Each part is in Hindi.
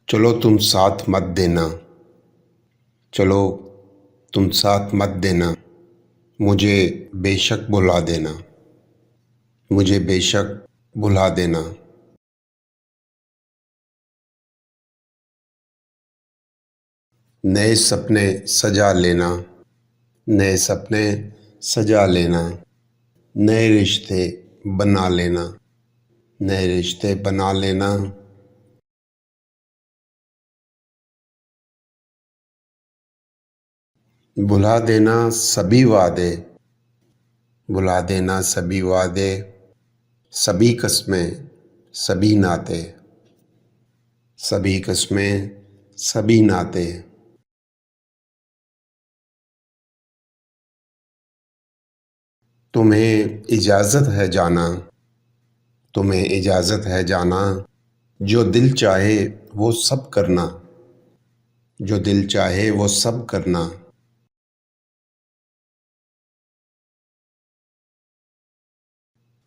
चलो तुम साथ मत देना। चलो तुम साथ मत देना। मुझे बेशक भुला देना। मुझे बेशक भुला देना। नए सपने सजा लेना। नए सपने सजा लेना। नए रिश्ते बना लेना। नए रिश्ते बना लेना। भुला देना सभी वादे। भुला देना सभी वादे। सभी कस्में सभी नाते। सभी कस्में सभी नाते। तुम्हें इजाज़त है जाना। तुम्हें इजाज़त है जाना। जो दिल चाहे वो सब करना। जो दिल चाहे वो सब करना।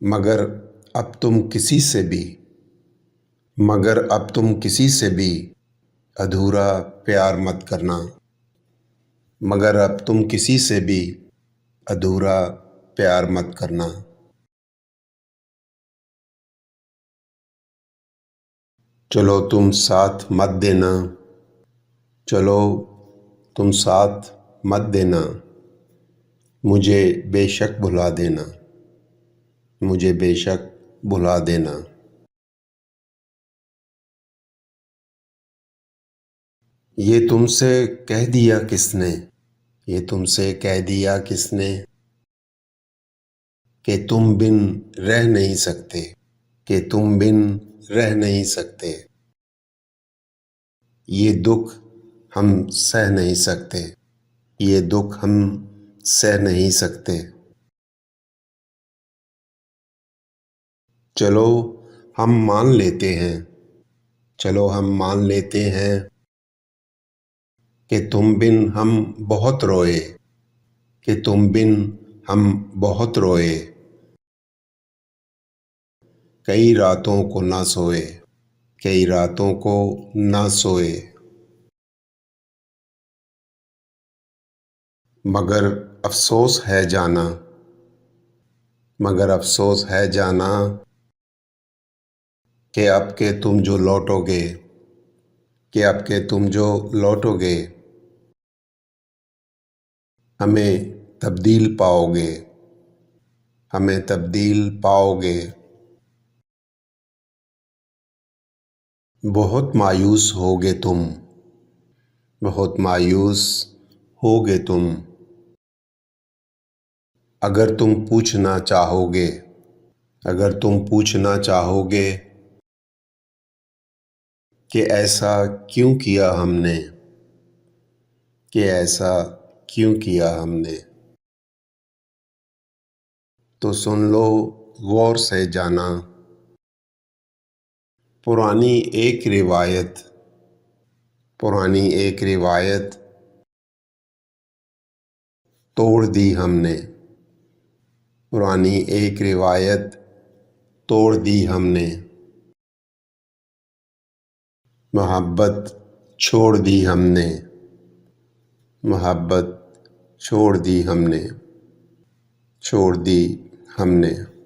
मगर अब तुम किसी से भी मगर अब तुम किसी से भी अधूरा प्यार मत करना। मगर अब तुम किसी से भी अधूरा प्यार मत करना। चलो तुम साथ मत देना। चलो तुम साथ मत देना। मुझे बेशक भुला देना। मुझे बेशक भुला देना। ये तुमसे कह दिया किसने। ये तुमसे कह दिया किसने कि तुम बिन रह नहीं सकते। कि तुम बिन रह नहीं सकते। ये दुख हम सह नहीं सकते। ये दुख हम सह नहीं सकते। चलो हम मान लेते हैं। चलो हम मान लेते हैं कि तुम बिन हम बहुत रोए। कि तुम बिन हम बहुत रोए। कई रातों को ना सोए। कई रातों को ना सोए। मगर अफसोस है जाना। मगर अफसोस है जाना कि अब के तुम जो लौटोगे। कि अब के तुम जो लौटोगे हमें तब्दील पाओगे। हमें तब्दील पाओगे। बहुत मायूस होगे तुम। बहुत मायूस होगे तुम। अगर तुम पूछना चाहोगे। अगर तुम पूछना चाहोगे कि ऐसा क्यों किया हमने। कि ऐसा क्यों किया हमने। तो सुन लो गौर से जाना। पुरानी एक रिवायत। पुरानी एक रिवायत तोड़ दी हमने। पुरानी एक रिवायत तोड़ दी हमने। मोहब्बत छोड़ दी हमने। मोहब्बत छोड़ दी हमने। छोड़ दी हमने।